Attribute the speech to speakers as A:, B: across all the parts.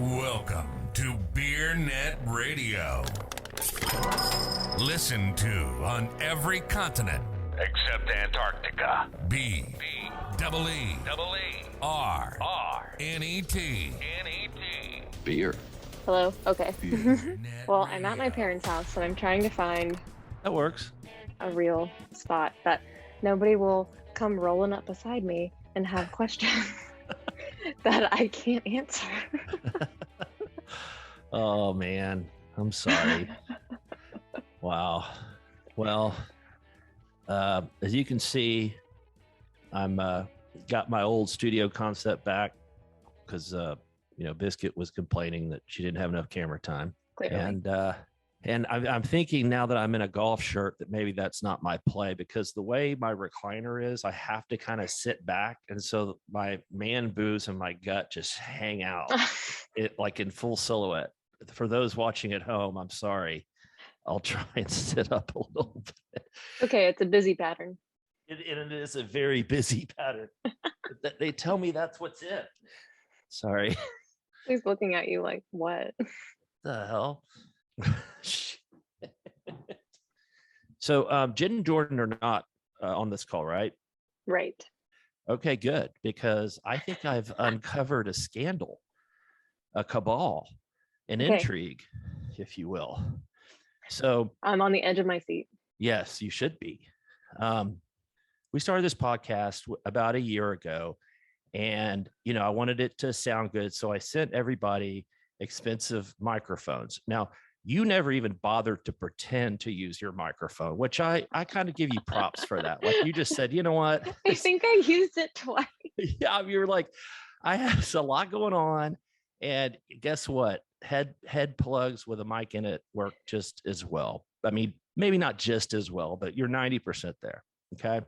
A: Welcome to Beer Net Radio. Listen to on every continent except Antarctica. B-E-E-R-R-N-E-T.
B: Hello? Okay.
A: Beer Net
B: Well, I'm at my
A: Radio.
B: parents' house and I'm trying to find
C: That works.
B: a real spot that nobody will come rolling up beside me and have questions that I can't answer.
C: Oh man, I'm sorry. Wow. Well, as you can see, I'm got my old studio concept back because Biscuit was complaining that she didn't have enough camera time,
B: Clearly.
C: and I'm thinking now that I'm in a golf shirt that maybe that's not my play, because the way my recliner is, I have to kind of sit back, and so my man boobs and my gut just hang out, like in full silhouette. For those watching at home, I'm sorry. I'll try and sit up a little bit.
B: Okay, it's a busy pattern.
C: It is a very busy pattern. They tell me that's what's it. Sorry.
B: He's looking at you like, what?
C: The hell? So Jen and Jordan are not on this call, right?
B: Right.
C: Okay, good, because I think I've uncovered a scandal, a cabal, an
B: Okay.
C: intrigue, if you will. So
B: I'm on the edge of my seat.
C: yes, you should be. We started this podcast about a year ago, and I wanted it to sound good, so I sent everybody expensive microphones. Now, you never even bothered to pretend to use your microphone, which I kind of give you props for that. Like, you just said, you know what?
B: I think I used it twice.
C: Yeah, you're like, I have a lot going on, and guess what? Head plugs with a mic in it work just as well. I mean, maybe not just as well, but you're 90% there. Okay.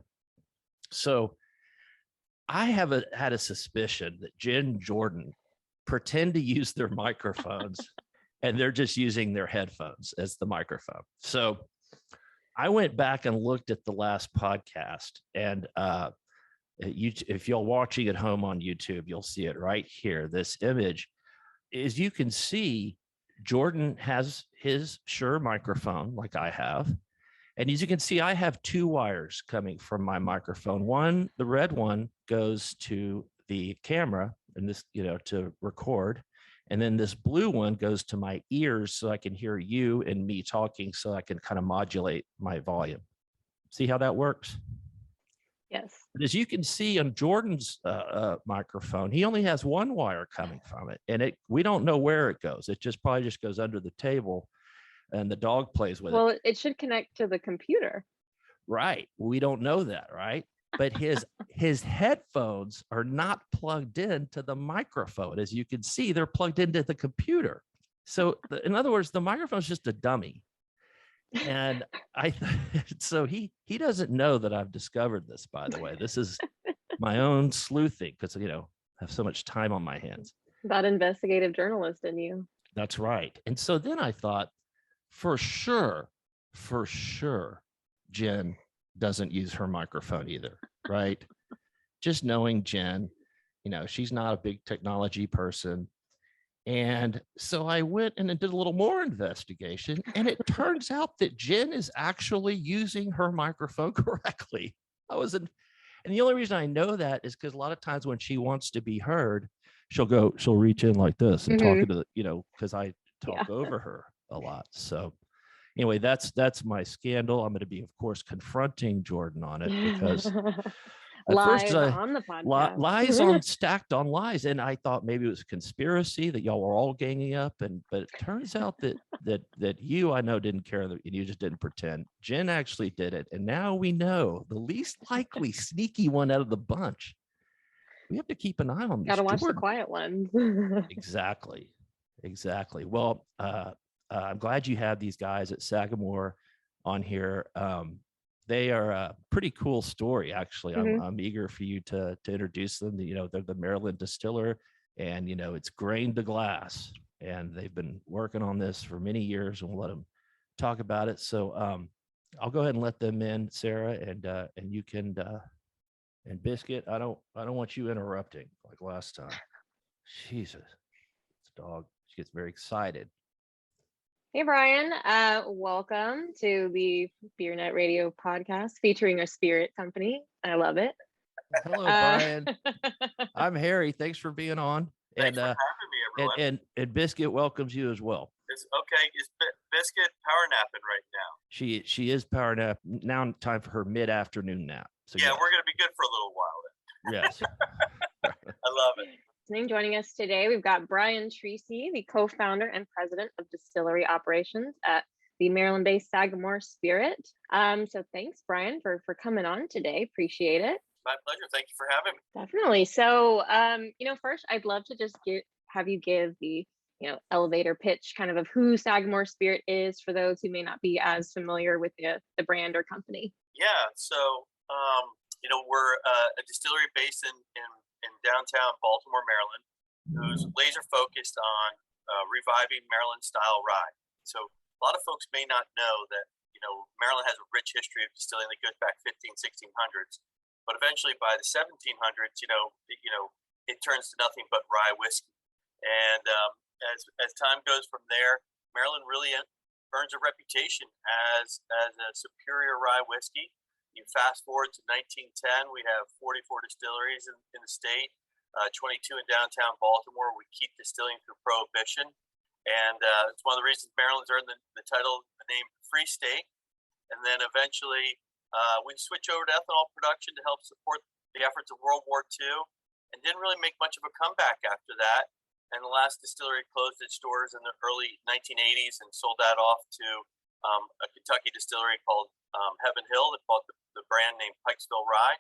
C: So I had a suspicion that Jen and Jordan pretend to use their microphones and they're just using their headphones as the microphone. So I went back and looked at the last podcast, and if you're watching at home on YouTube, you'll see it right here. This image, as you can see, Jordan has his Shure microphone like I have. And as you can see, I have two wires coming from my microphone. One, the red one, goes to the camera and this, to record. And then this blue one goes to my ears so I can hear you and me talking, so I can kind of modulate my volume. See how that works?
B: Yes.
C: But as you can see on Jordan's microphone, he only has one wire coming from it, and we don't know where it goes. It probably just goes under the table, and the dog plays with it.
B: Well, it should connect to the computer.
C: Right. We don't know that, right? But his headphones are not plugged into the microphone. As you can see, they're plugged into the computer. So in other words, the microphone is just a dummy. And so he doesn't know that I've discovered this, by the way. This is my own sleuthing, because I have so much time on my hands.
B: That investigative journalist in you.
C: That's right. And so then I thought, for sure, Jen doesn't use her microphone either, right? Just knowing Jen, she's not a big technology person. And so I went and did a little more investigation, and it turns out that Jen is actually using her microphone correctly. And the only reason I know that is because a lot of times when she wants to be heard, she'll reach in like this and talk to because I talk over her a lot. So anyway, that's my scandal. I'm going to be, of course, confronting Jordan on it, because
B: Live on the podcast.
C: lies stacked on lies, and I thought maybe it was a conspiracy that y'all were all ganging up, but it turns out that you, I know, didn't care, and you just didn't pretend. Jen actually did it, and now we know the least likely sneaky one out of the bunch. We have to keep an eye on this.
B: Gotta watch
C: Jordan.
B: the quiet ones.
C: Exactly. Well, I'm glad you have these guys at Sagamore on here. They are a pretty cool story, actually. I'm eager for you to introduce them. They're the Marland Distiller, and it's grain to glass, and they've been working on this for many years, and we'll let them talk about it. So I'll go ahead and let them in, Sarah, and you can and Biscuit. I don't want you interrupting like last time. Jesus, it's dog. She gets very excited.
B: Hey, Brian. Welcome to the Beer Net Radio podcast featuring our spirit company. I love it.
C: Hello, Brian. I'm Harry. Thanks for being on.
D: Thanks for having me, everyone.
C: And Biscuit welcomes you as well.
D: Okay. Is Biscuit power napping right now?
C: She is power nap. Now time for her mid-afternoon nap. So
D: yeah,
C: yes.
D: we're going to be good for a little while then.
C: Yes.
D: I love it.
B: Joining us today, we've got Brian Treacy, the co-founder and president of Distillery Operations at the Maryland-based Sagamore Spirit. So thanks, Brian, for coming on today. Appreciate it.
D: My pleasure. Thank you for having me.
B: Definitely. So, first, I'd love to just have you give the elevator pitch kind of who Sagamore Spirit is for those who may not be as familiar with the brand or company.
D: Yeah. So, we're a distillery based in downtown Baltimore, Maryland, who's laser focused on reviving Maryland style rye. So a lot of folks may not know that, Maryland has a rich history of distilling that goes back 1600s, but eventually by the 1700s, it turns to nothing but rye whiskey. And as time goes from there, Maryland really earns a reputation as a superior rye whiskey. You fast forward to 1910, we have 44 distilleries in the state, 22 in downtown Baltimore. We keep distilling through Prohibition. And it's one of the reasons Maryland's earned the title, the name Free State. And then eventually we switch over to ethanol production to help support the efforts of World War II, and didn't really make much of a comeback after that. And the last distillery closed its doors in the early 1980s and sold that off to a Kentucky distillery called Heaven Hill that bought the brand name Pikesville Rye.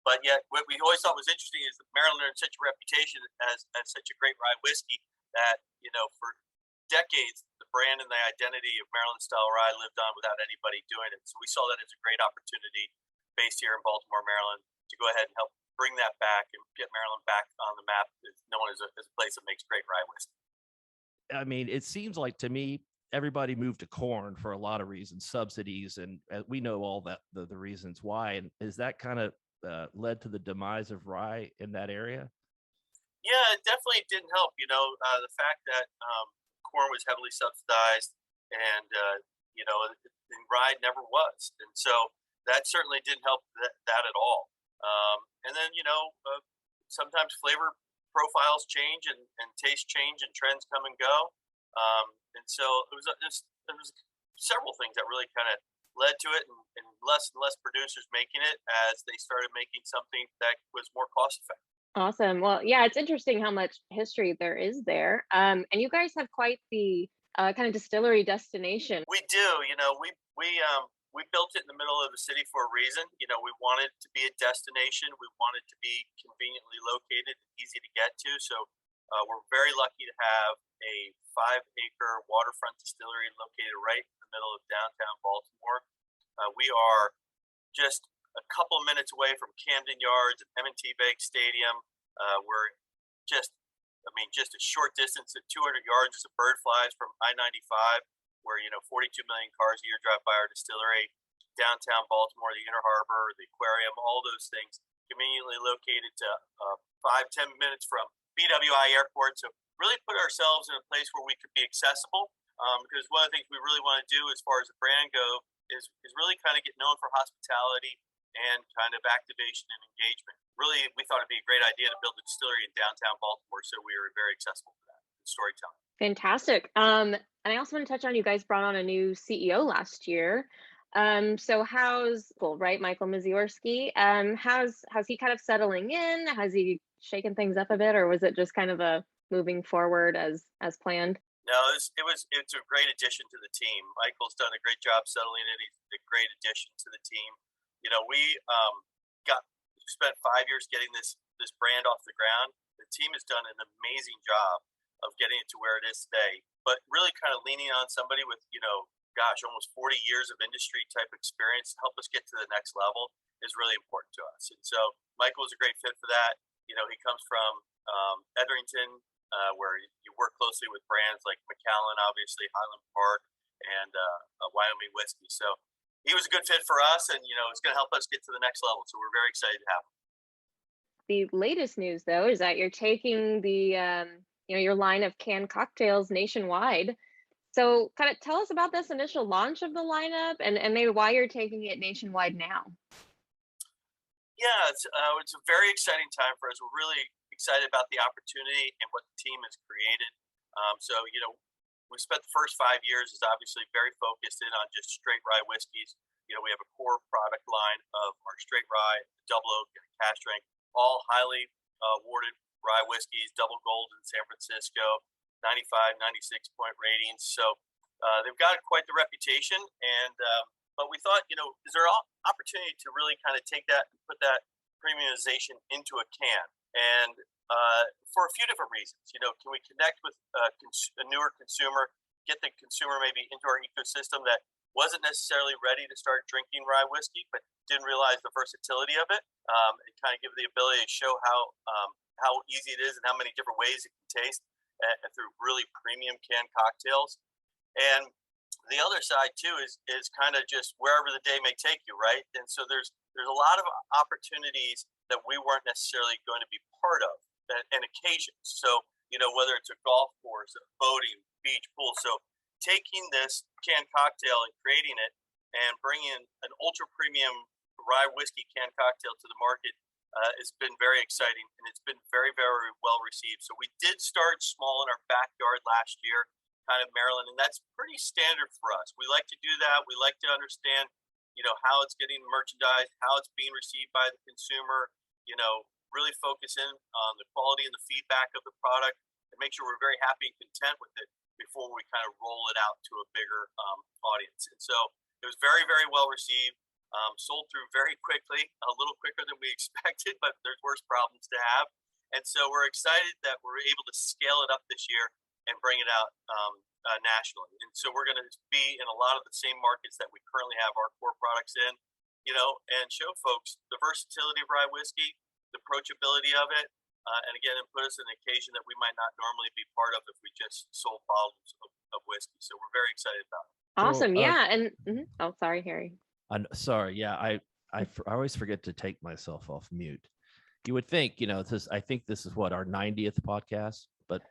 D: But yet, what we always thought was interesting is that Maryland earned such a reputation as such a great rye whiskey that, for decades, the brand and the identity of Maryland style rye lived on without anybody doing it. So we saw that as a great opportunity based here in Baltimore, Maryland, to go ahead and help bring that back and get Maryland back on the map as known as a place that makes great rye whiskey.
C: I mean, it seems like to me, everybody moved to corn for a lot of reasons, subsidies, and we know all that the reasons why. And is that kind of led to the demise of rye in that area?
D: Yeah, it definitely didn't help. The fact that corn was heavily subsidized, and and rye never was, and so that certainly didn't help that at all. And then sometimes flavor profiles change and taste change and trends come and go. And so it was several things that really kind of led to it, and less producers making it as they started making something that was more cost effective.
B: Awesome. Well, yeah, it's interesting how much history there is there. And you guys have quite the kind of distillery destination.
D: We do. We built it in the middle of the city for a reason. We wanted to be a destination. We wanted to be conveniently located and easy to get to. So we're very lucky to have a 5-acre waterfront distillery located right in the middle of downtown Baltimore. We are just a couple of minutes away from Camden Yards and M&T Bank Stadium. We're just a short distance at 200 yards as a bird flies from I-95, where 42 million cars a year drive by our distillery. Downtown Baltimore, the Inner Harbor, the aquarium, all those things conveniently located to 5-10 minutes from BWI Airport. So really put ourselves in a place where we could be accessible, because one of the things we really want to do as far as the brand go is really kind of get known for hospitality and kind of activation and engagement. Really, we thought it'd be a great idea to build a distillery in downtown Baltimore, so we were very accessible for that storytelling.
B: Fantastic. And I also want to touch on, you guys brought on a new CEO last year. So Michael Maziorski, how's he kind of settling in? Has he shaken things up a bit, or was it just kind of a moving forward as planned?
D: No, it's a great addition to the team. Michael's done a great job settling in. He's a great addition to the team. We spent 5 years getting this brand off the ground. The team has done an amazing job of getting it to where it is today, but really kind of leaning on somebody with, almost 40 years of industry type experience to help us get to the next level is really important to us. And so Michael is a great fit for that. He comes from Edrington, where you work closely with brands like Macallan, obviously Highland Park, and Wyoming whiskey. So he was a good fit for us, and it's going to help us get to the next level. So we're very excited to have him.
B: The latest news, though, is that you're taking the your line of canned cocktails nationwide. So kind of tell us about this initial launch of the lineup and maybe why you're taking it nationwide now.
D: Yeah, it's a very exciting time for us. We're really excited about the opportunity and what the team has created. So, we spent the first 5 years is obviously very focused in on just straight rye whiskeys. We have a core product line of our straight rye, double oak, and cask strength, all highly awarded rye whiskeys, double gold in San Francisco, 95, 96 point ratings. So they've got quite the reputation. And but we thought, is there an opportunity to really kind of take that and put that premiumization into a can? And for a few different reasons, can we connect with a newer consumer, get the consumer maybe into our ecosystem that wasn't necessarily ready to start drinking rye whiskey, but didn't realize the versatility of it, and kind of give the ability to show how easy it is and how many different ways it can taste through really premium canned cocktails. And the other side too is kind of just wherever the day may take you, right? And so there's a lot of opportunities that we weren't necessarily going to be part of and occasions. So whether it's a golf course, boating, beach, pool. So taking this canned cocktail and creating it and bringing an ultra premium rye whiskey canned cocktail to the market has been very exciting, and it's been very, very well received. So we did start small in our backyard last year, kind of Maryland, and that's pretty standard for us. We like to do that. We like to understand, how it's getting merchandised, how it's being received by the consumer, really focus in on the quality and the feedback of the product and make sure we're very happy and content with it before we kind of roll it out to a bigger audience. And so it was very, very well received, sold through very quickly, a little quicker than we expected, but there's worse problems to have. And so we're excited that we're able to scale it up this year and bring it out nationally. And so we're going to be in a lot of the same markets that we currently have our core products in, and show folks the versatility of rye whiskey, the approachability of it, and again, and put us in an occasion that we might not normally be part of if we just sold bottles of whiskey. So we're very excited about it.
B: Awesome. Yeah. And oh, sorry, Harry.
C: I'm sorry. Yeah. I always forget to take myself off mute. You would think, I think this is what, our 90th podcast, but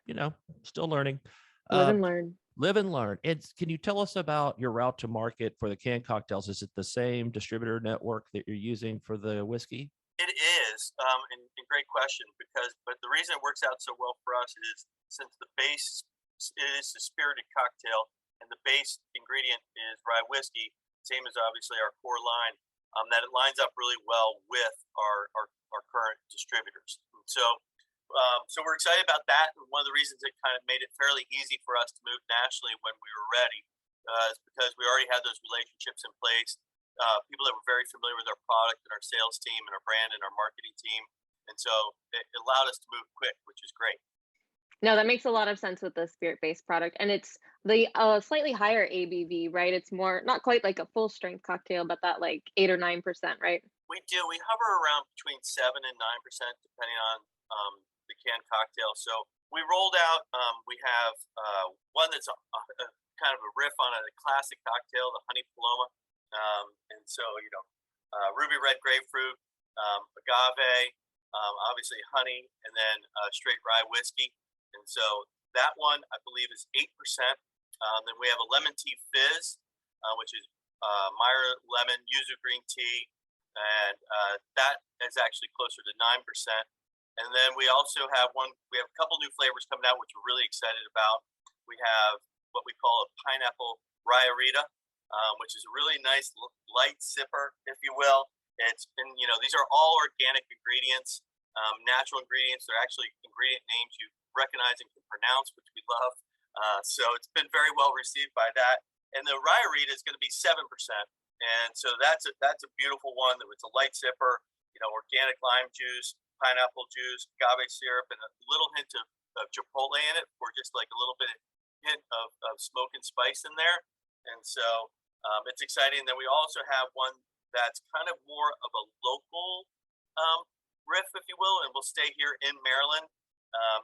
C: still learning.
B: Live and learn.
C: Live and learn. Can you tell us about your route to market for the canned cocktails? Is it the same distributor network that you're using for the whiskey?
D: It is, and great question, but the reason it works out so well for us is since the base is a spirited cocktail and the base ingredient is rye whiskey, same as obviously our core line, that it lines up really well with our current distributors. And so we're excited about that. And one of the reasons it kind of made it fairly easy for us to move nationally when we were ready is because we already had those relationships in place. People that were very familiar with our product and our sales team and our brand and our marketing team. And so it allowed us to move quick, which is great.
B: No, that makes a lot of sense with the spirit-based product. And it's the slightly higher ABV, right? It's more, not quite like a full strength cocktail, but that like 8 or 9%, right?
D: We do. We hover around between 7 and 9%, depending on the canned cocktail. So we rolled out, we have one that's a kind of a riff on a classic cocktail, the Honey Paloma. And so, ruby red grapefruit, agave, obviously honey, and then straight rye whiskey. And so that one, I believe, is 8%. Then we have a lemon tea fizz, which is Meyer lemon, yuzu green tea, and that is actually closer to 9%. And then we also have we have a couple new flavors coming out, which we're really excited about. We have what we call a pineapple rye-rita, which is a really nice light sipper, if you will. These are all organic ingredients, natural ingredients. They're actually ingredient names you recognize and can pronounce, which we love. So it's been very well received by that. And the rye-rita is going to be 7%. And so that's a beautiful one. It's a light sipper, organic lime juice, pineapple juice, agave syrup, and a little hint of chipotle in it, or just like a little bit hint of smoke and spice in there. And so it's exciting. Then we also have one that's kind of more of a local riff, if you will, and we'll stay here in Maryland.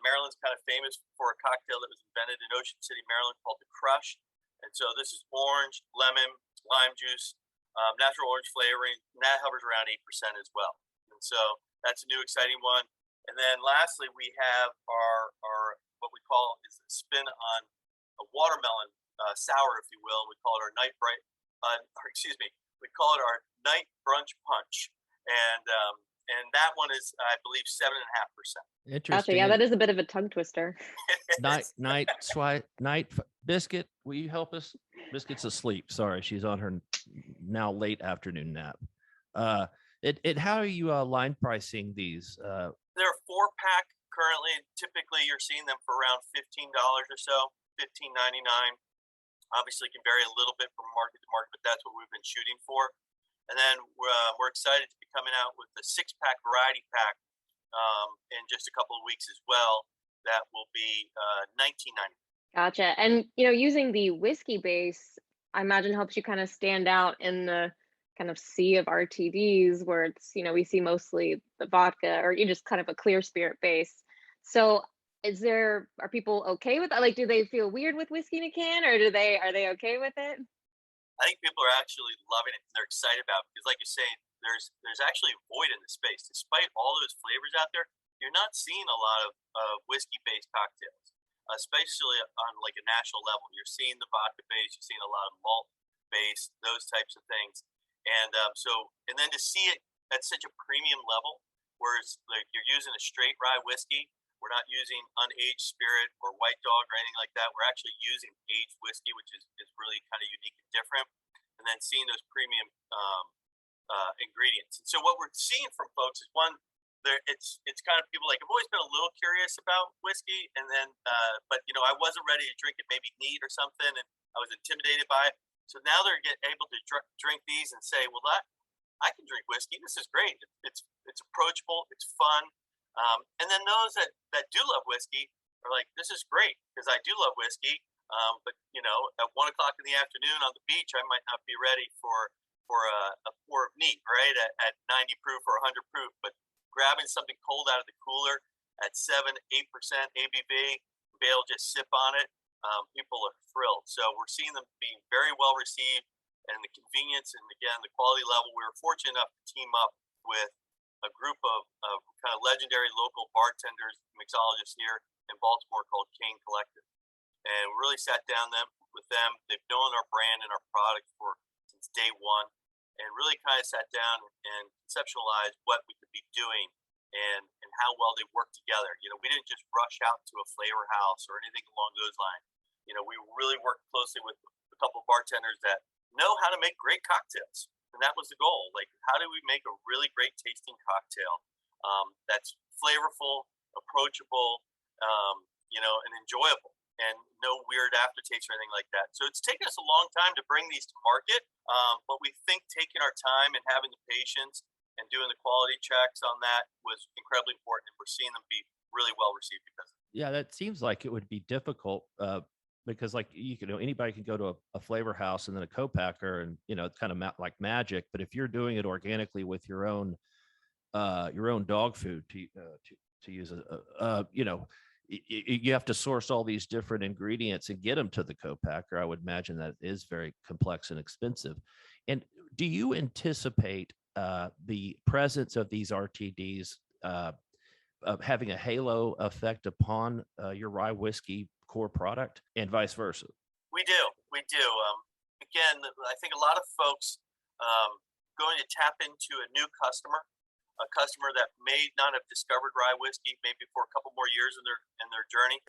D: Maryland's kind of famous for a cocktail that was invented in Ocean City, Maryland, called the Crush. And so this is orange, lemon, lime juice, natural orange flavoring, and that hovers around 8% as well. And so that's a new exciting one. And then lastly, we have our what we call is a spin on a watermelon sour, if you will. We call it our we call it our night brunch punch, and that one is, I believe, 7.5%.
C: Interesting.
B: Gotcha. Yeah, that is a bit of a tongue twister.
C: Night Biscuit, will you help us? Biscuit's asleep. Sorry, she's on her now late afternoon nap. How are you line pricing these?
D: They're a 4-pack currently. Typically, you're seeing them for around $15 or so, $15.99. Obviously, it can vary a little bit from market to market, but that's what we've been shooting for. And then we're excited to be coming out with the 6-pack variety pack in just a couple of weeks as well. That will be $19.99.
B: Gotcha. And using the whiskey base, I imagine helps you kind of stand out in the kind of sea of RTDs where it's, we see mostly the vodka or you just kind of a clear spirit base. So are people okay with that? Like, do they feel weird with whiskey in a can, or are they okay with it?
D: I think people are actually loving it. They're excited about it because, like you're saying, there's actually a void in the space. Despite all those flavors out there, you're not seeing a lot of whiskey-based cocktails, especially on like a national level. You're seeing the vodka-based, you're seeing a lot of malt-based, those types of things. And and then to see it at such a premium level, where it's like you're using a straight rye whiskey. We're not using unaged spirit or white dog or anything like that. We're actually using aged whiskey, which is really kind of unique and different. And then seeing those premium ingredients. And so what we're seeing from folks is it's kind of people like, I've always been a little curious about whiskey, and then but I wasn't ready to drink it maybe neat or something, and I was intimidated by it. So now they're able to drink these and say, well, I can drink whiskey. This is great. It's approachable. It's fun. And then those that do love whiskey are like, this is great because I do love whiskey. But at 1 o'clock in the afternoon on the beach, I might not be ready for a pour of neat, right? At 90 proof or 100 proof, but grabbing something cold out of the cooler at 7-8% ABV, be able to just sip on it. People are thrilled. So we're seeing them being very well received, and the convenience and again the quality level. We were fortunate enough to team up with a group of kind of legendary local bartenders, mixologists here in Baltimore called Kane Collective. And we really sat down with them. They've known our brand and our product since day one, and really kind of sat down and conceptualized what we could be doing and how well they work together. We didn't just rush out to a flavor house or anything along those lines. We really worked closely with a couple of bartenders that know how to make great cocktails. And that was the goal. Like, how do we make a really great tasting cocktail that's flavorful, approachable, and enjoyable, and no weird aftertaste or anything like that. So it's taken us a long time to bring these to market, but we think taking our time and having the patience and doing the quality checks on that was incredibly important, and we're seeing them be really well received because of it.
C: Yeah, that seems like it would be difficult because like anybody can go to a flavor house and then a co-packer, and it's kind of like magic. But if you're doing it organically with your own dog food to use you have to source all these different ingredients and get them to the co-packer. I would imagine that is very complex and expensive. And do you anticipate the presence of these RTDs of having a halo effect upon your rye whiskey core product and vice versa?
D: We do. Again, I think a lot of folks going to tap into a new customer, a customer that may not have discovered rye whiskey maybe for a couple more years in their journey.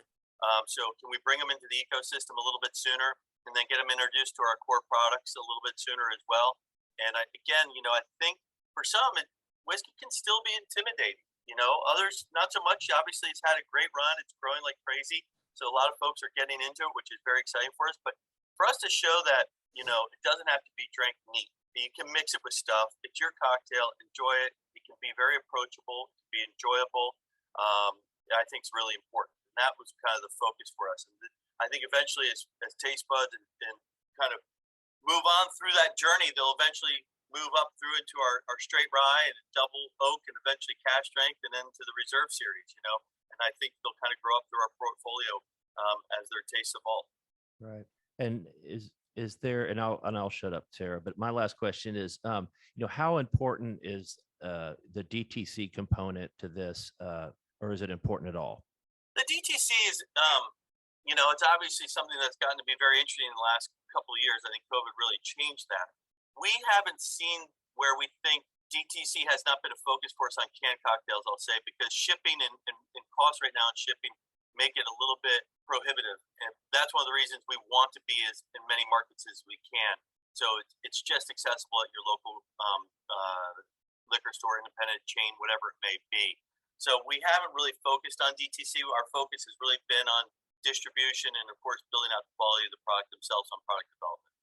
D: So can we bring them into the ecosystem a little bit sooner, and then get them introduced to our core products a little bit sooner as well? And I think for some, whiskey can still be intimidating. Others not so much. Obviously, it's had a great run. It's growing like crazy. So a lot of folks are getting into it, which is very exciting for us. But for us to show that, it doesn't have to be drank neat. You can mix it with stuff. It's your cocktail. Enjoy it. It can be very approachable, it can be enjoyable. I think it's really important. And that was kind of the focus for us. And I think eventually as taste buds and kind of move on through that journey, they'll eventually move up through into our straight rye and double oak and eventually cask strength and then to the reserve series, and I think they'll kind of grow up through our portfolio as their tastes evolve. Right.
C: And is there, and I'll shut up, Sarah, but my last question is, how important is the DTC component to this, or is it important at all?
D: The DTC is, it's obviously something that's gotten to be very interesting in the last couple of years. I think COVID really changed that. We haven't seen where we think DTC has not been a focus for us on canned cocktails, I'll say, because shipping and costs right now in shipping make it a little bit prohibitive. And that's one of the reasons we want to be as in many markets as we can. So it's just accessible at your local liquor store, independent chain, whatever it may be. So we haven't really focused on DTC. Our focus has really been on distribution and, of course, building out the quality of the product themselves on product development.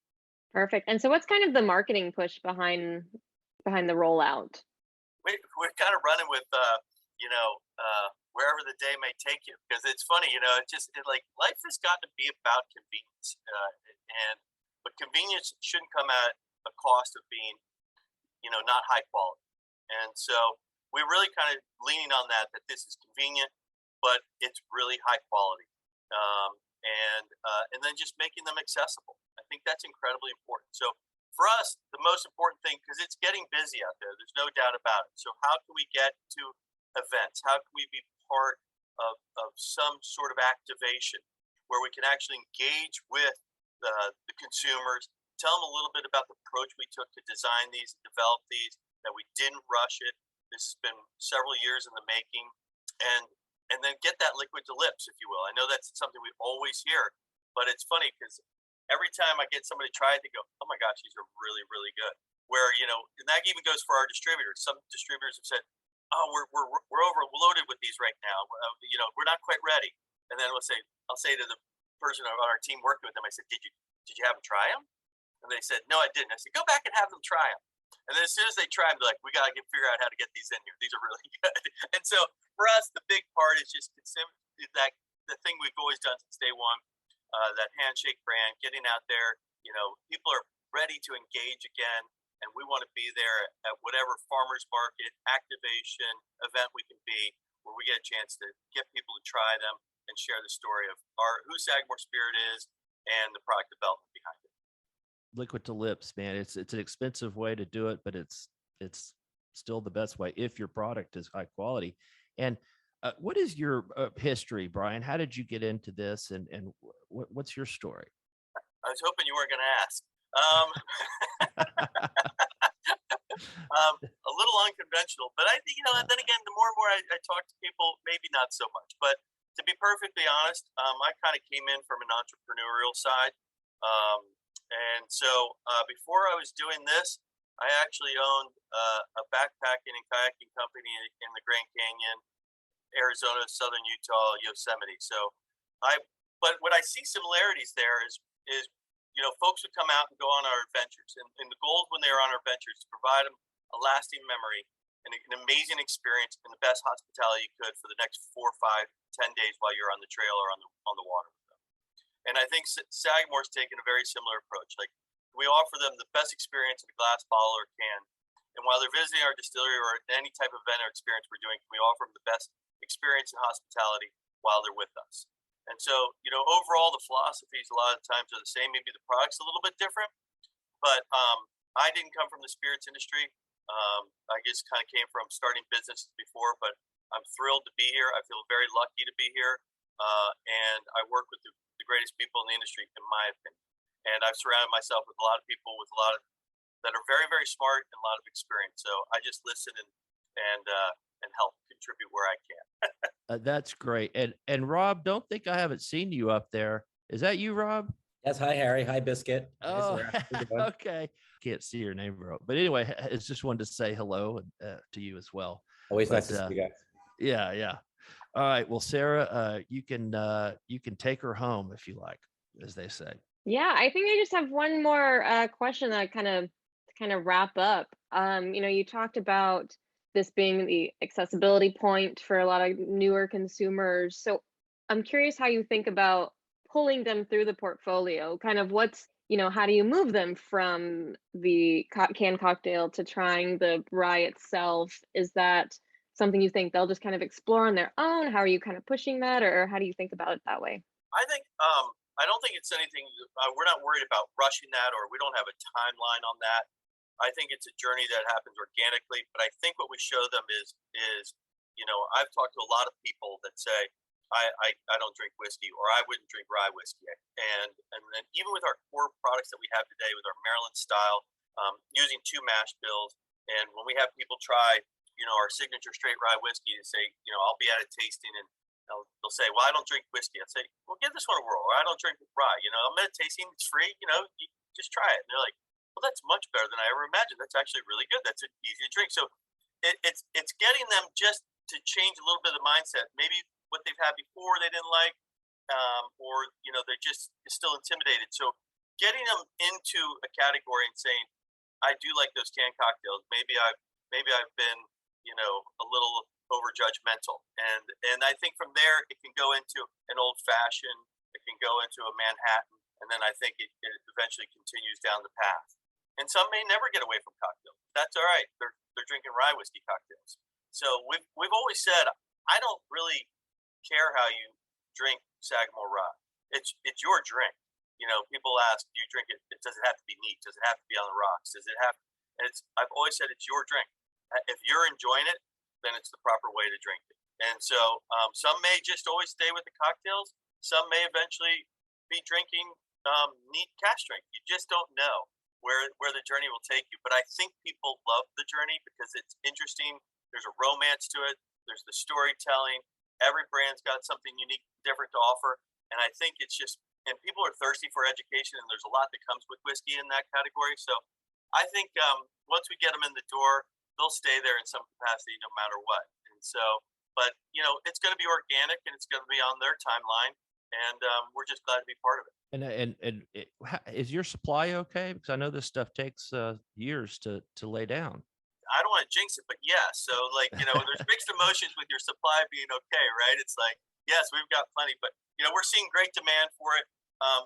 B: Perfect. And so what's kind of the marketing push behind the rollout?
D: We're kind of running with, wherever the day may take you, because it's funny, life has got to be about convenience, but convenience shouldn't come at a cost of being, not high quality. And so we're really kind of leaning on that this is convenient, but it's really high quality. And then just making them accessible. I think that's incredibly important. So for us, the most important thing, because it's getting busy out there, there's no doubt about it. So how can we get to events? How can we be part of some sort of activation where we can actually engage with the consumers, tell them a little bit about the approach we took to design these, develop these, that we didn't rush it. This has been several years in the making, and then get that liquid to lips, if you will. I know that's something we always hear, but it's funny because every time I get somebody try it, they go, "Oh my gosh, these are really, really good." Where and that even goes for our distributors. Some distributors have said, "Oh, we're overloaded with these right now. We're not quite ready." And then I'll say to the person on our team working with them, I said, "Did you have them try them?" And they said, "No, I didn't." I said, "Go back and have them try them." And then as soon as they try them, they're like, "We got to figure out how to get these in here. These are really good." And so for us, the big part is just that the thing we've always done since day one, that handshake brand, getting out there. People are ready to engage again, and we want to be there at whatever farmers market, activation, event we can be, where we get a chance to get people to try them and share the story of who Sagamore Spirit is and the product development behind it.
C: Liquid to lips, man. It's an expensive way to do it, but it's still the best way if your product is high quality. And what is your history, Brian? How did you get into this, and what's your story?
D: I was hoping you weren't going to ask. A little unconventional, but then again, the more and more I talk to people, maybe not so much. But to be perfectly honest, I kind of came in from an entrepreneurial side. And so before I was doing this, I actually owned a backpacking and kayaking company in the Grand Canyon, Arizona, Southern Utah, Yosemite. But what I see similarities there is folks would come out and go on our adventures, and the goal when they were on our adventures to provide them a lasting memory and an amazing experience and the best hospitality you could for the next 4, 5, 10 days while you're on the trail or on the water with them. And I think Sagamore's taken a very similar approach. Like, we offer them the best experience in a glass bottle or can, and while they're visiting our distillery or any type of event or experience we're doing, we offer them the best experience and hospitality while they're with us. And so, overall, the philosophies a lot of times are the same. Maybe the product's a little bit different, but I didn't come from the spirits industry. I just kind of came from starting businesses before, but I'm thrilled to be here. I feel very lucky to be here, and I work with the greatest people in the industry, in my opinion. And I've surrounded myself with a lot of people with a lot of that are very, very smart and a lot of experience. So I just listen and help contribute where I can.
C: That's great. And Rob, don't think I haven't seen you up there. Is that you, Rob?
E: Yes. Hi, Harry. Hi, Biscuit.
C: Oh, okay. Can't see your name, bro. But anyway, I just wanted to say hello to you as well.
E: Always nice to see you guys.
C: Yeah. All right. Well, Sarah, you can take her home if you like, as they say.
B: Yeah, I think I just have one more question that kind of wrap up. You talked about this being the accessibility point for a lot of newer consumers. So I'm curious how you think about pulling them through the portfolio. Kind of how do you move them from the canned cocktail to trying the rye itself? Is that something you think they'll just kind of explore on their own? How are you kind of pushing that, or how do you think about it that way?
D: I think I don't think it's anything. We're not worried about rushing that, or we don't have a timeline on that. I think it's a journey that happens organically. But I think what we show them is I've talked to a lot of people that say, I don't drink whiskey, or I wouldn't drink rye whiskey. And then even with our core products that we have today, with our Maryland style, using 2 mash bills, and when we have people try, our signature straight rye whiskey, and say, I'll be at a tasting, and they'll say, well, I don't drink whiskey. I'll say, well, give this one a whirl. Or I don't drink rye. I'm at a tasting, it's free. You just try it. And they're like, well, that's much better than I ever imagined. That's actually really good. That's easy to drink. So it's getting them just to change a little bit of the mindset. Maybe what they've had before they didn't like, or they're just still intimidated. So getting them into a category and saying, I do like those canned cocktails. Maybe I've been a little over judgmental, and I think from there it can go into an old fashioned, it can go into a Manhattan, and then I think it eventually continues down the path. And some may never get away from cocktails. That's all right. They're drinking rye whiskey cocktails. So we've always said, I don't really care how you drink Sagamore Rye. It's your drink. People ask, do you drink it? Does it have to be neat? Does it have to be on the rocks? Does it have? And I've always said it's your drink. If you're enjoying it, then it's the proper way to drink it. And so some may just always stay with the cocktails. Some may eventually be drinking neat cash drink. You just don't know where the journey will take you. But I think people love the journey because it's interesting. There's a romance to it. There's the storytelling. Every brand's got something unique, different to offer. And I think it's just, and people are thirsty for education, and there's a lot that comes with whiskey in that category. So I think once we get them in the door, they'll stay there in some capacity no matter what. And so, but it's going to be organic, and it's going to be on their timeline, and we're just glad to be part of it.
C: Is your supply okay? Because I know this stuff takes years to lay down.
D: I don't want to jinx it, but yeah. So there's mixed emotions with your supply being okay, right? It's like, yes, we've got plenty, but we're seeing great demand for it.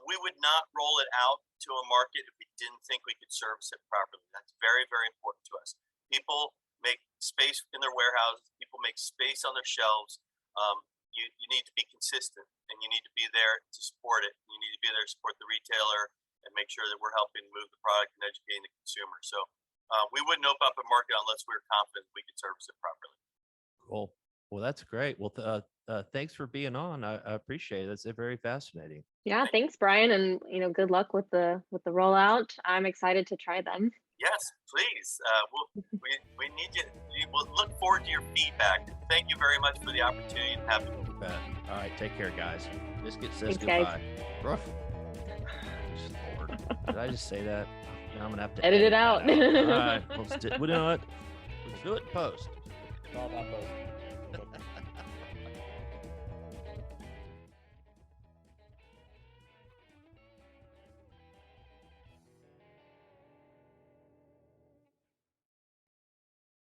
D: We would not roll it out to a market if we didn't think we could service it properly. That's very, very important to us. People make space in their warehouses. People make space on their shelves. You need to be consistent, and you need to be there to support it. You need to be there to support the retailer and make sure that we're helping move the product and educating the consumer. So we wouldn't open up a market unless we were confident we could service it properly.
C: Cool. Well, that's great. Well, thanks for being on. I appreciate it. It's very fascinating.
B: Yeah, thanks, Brian, and good luck with the rollout. I'm excited to try them.
D: Yes, please. We need you. We'll look forward to your feedback. Thank you very much for the opportunity and having me.
C: All right, take care, guys. Biscuit says
B: Thanks,
C: goodbye.
B: guys.
C: Rough. Lord, did I just say that? Now I'm gonna have to
B: edit it out.
C: All right, you know what? Let's do it in post.
E: It's all about post.